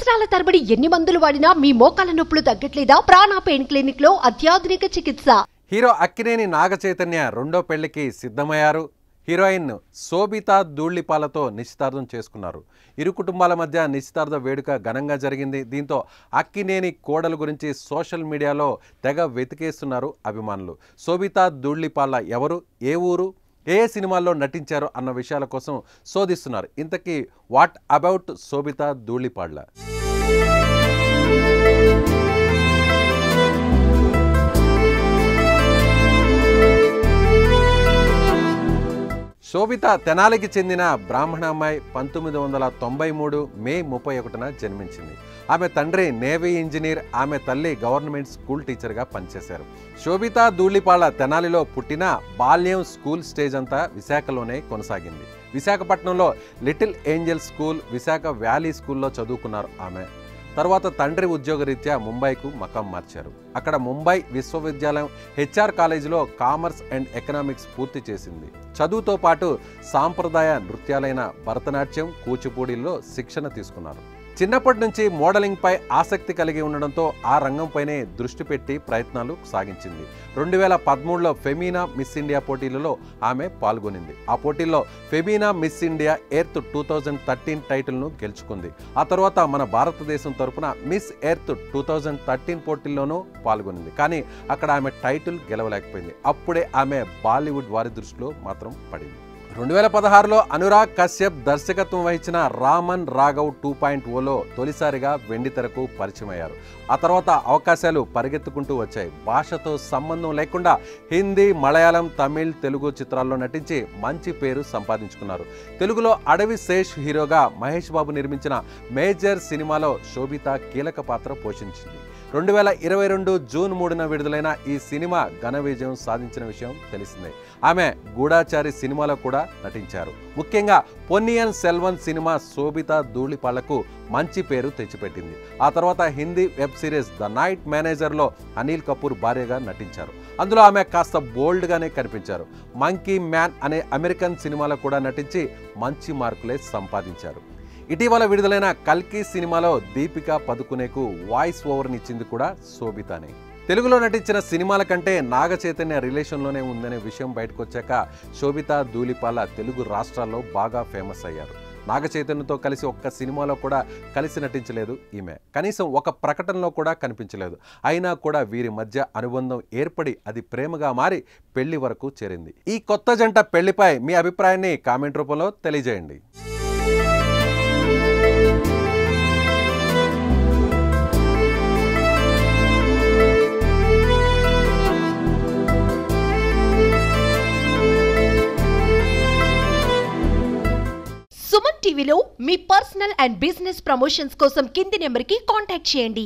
సంవత్సరాల తరబడి ఎన్ని మందులు వాడినా మీ మోకాల నొప్పులు తగ్గట్లేదా? ప్రాణ పెయిన్ క్లినిక్ లో అత్యాధునిక చికిత్స. హీరో అక్కినేని నాగచైతన్య రెండో పెళ్లికి సిద్ధమయ్యారు. హీరోయిన్ శోభితా ధూళిపాలతో నిశ్చితార్థం చేసుకున్నారు. ఇరు కుటుంబాల మధ్య నిశ్చితార్థ వేడుక ఘనంగా జరిగింది. దీంతో అక్కినేని కోడలు గురించి సోషల్ మీడియాలో తెగ వెతికేస్తున్నారు అభిమానులు. శోభితా ధూళిపాల ఎవరు, ఏ ఊరు, ఏ సినిమాల్లో నటించారు అన్న విషయాల కోసం శోధిస్తున్నారు. ఇంతకీ వాట్ అబౌట్ శోభితా ధూళిపాల? శోభిత తెనాలికి చెందిన బ్రాహ్మణ అమ్మాయి. 1993 మే 31న జన్మించింది. ఆమె తండ్రి నేవీ ఇంజనీర్, ఆమె తల్లి గవర్నమెంట్ స్కూల్ టీచర్గా పనిచేశారు. శోభితా ధూళిపాల తెనాలిలో పుట్టిన బాల్యం, స్కూల్ స్టేజ్ అంతా విశాఖలోనే కొనసాగింది. విశాఖపట్నంలో little Angel school, Visakha valley స్కూల్లో చదువుకున్నారు ఆమె. తర్వాత తండ్రి ఉద్యోగరీత్యా ముంబైకు మకాం మార్చారు. అక్కడ ముంబై విశ్వవిద్యాలయం హెచ్ఆర్ కాలేజీలో కామర్స్ అండ్ ఎకనామిక్స్ పూర్తి చేసింది. చదువుతో పాటు సాంప్రదాయ నృత్యాలైన భరతనాట్యం, కూచిపూడిలో శిక్షణ తీసుకున్నారు. చిన్నప్పటి నుంచి మోడలింగ్పై ఆసక్తి కలిగి ఉండడంతో ఆ రంగంపైనే దృష్టి పెట్టి ప్రయత్నాలు సాగించింది. 2013లో ఫెమీనా మిస్ ఇండియా పోటీలలో ఆమె పాల్గొనింది. ఆ పోటీల్లో ఫెమీనా మిస్ ఇండియా ఎర్త్ 2013 టైటిల్ను గెలుచుకుంది. ఆ తర్వాత మన భారతదేశం తరపున మిస్ ఎర్త్ 2013 పోటీల్లోనూ పాల్గొనింది. కానీ అక్కడ ఆమె టైటిల్ గెలవలేకపోయింది. అప్పుడే ఆమె బాలీవుడ్ వారి దృష్టిలో మాత్రం పడింది. 2016లో అనురాగ్ కశ్యప్ దర్శకత్వం వహించిన రామన్ రాఘవ్ 2.0లో తొలిసారిగా వెండితెరకు పరిచయమయ్యారు. ఆ తర్వాత అవకాశాలు పరిగెత్తుకుంటూ వచ్చాయి. భాషతో సంబంధం లేకుండా హిందీ, మలయాళం, తమిళ్, తెలుగు చిత్రాల్లో నటించి మంచి పేరు సంపాదించుకున్నారు. తెలుగులో అడవి శేష్ హీరోగా మహేష్ బాబు నిర్మించిన మేజర్ సినిమాలో శోభిత కీలక పాత్ర పోషించింది. 2022 జూన్ 3న విడుదలైన ఈ సినిమా ఘన విజయం సాధించిన విషయం తెలిసిందే. ఆమె గూఢాచారి సినిమాలో కూడా నటించారు. ముఖ్యంగా పొన్నియిన్ సెల్వన్ సినిమా శోభితా ధూళిపాలకు మంచి పేరు తెచ్చిపెట్టింది. ఆ తర్వాత Hindi web series the night మేనేజర్లో అనిల్ కపూర్ భార్యగా నటించారు. అందులో ఆమె కాస్త బోల్డ్గానే కనిపించారు. మంకీ మ్యాన్ అనే అమెరికన్ సినిమాలో కూడా నటించి మంచి మార్కులే సంపాదించారు. ఇటీవల విడుదలైన కల్కి సినిమాలో దీపికా పదుకునేకు వాయిస్ ఓవర్నిచ్చింది కూడా శోభితానే. తెలుగులో నటించిన సినిమాల కంటే నాగచైతన్య రిలేషన్లోనే ఉందనే విషయం బయటకు వచ్చాక శోభితా ధూళిపాల తెలుగు రాష్ట్రాల్లో బాగా ఫేమస్ అయ్యారు. నాగచైతన్యతో కలిసి ఒక్క సినిమాలో కూడా కలిసి నటించలేదు ఈమె. కనీసం ఒక ప్రకటనలో కూడా కనిపించలేదు. అయినా కూడా వీరి మధ్య అనుబంధం ఏర్పడి అది ప్రేమగా మారి పెళ్లి వరకు చేరింది. ఈ కొత్త జంట పెళ్లిపై మీ అభిప్రాయాన్ని కామెంట్ రూపంలో తెలియజేయండి. సుమన్ టీవీలో మీ పర్సనల్ అండ్ బిజినెస్ ప్రమోషన్స్ కోసం కింది నెంబర్కి కాంటాక్ట్ చేయండి.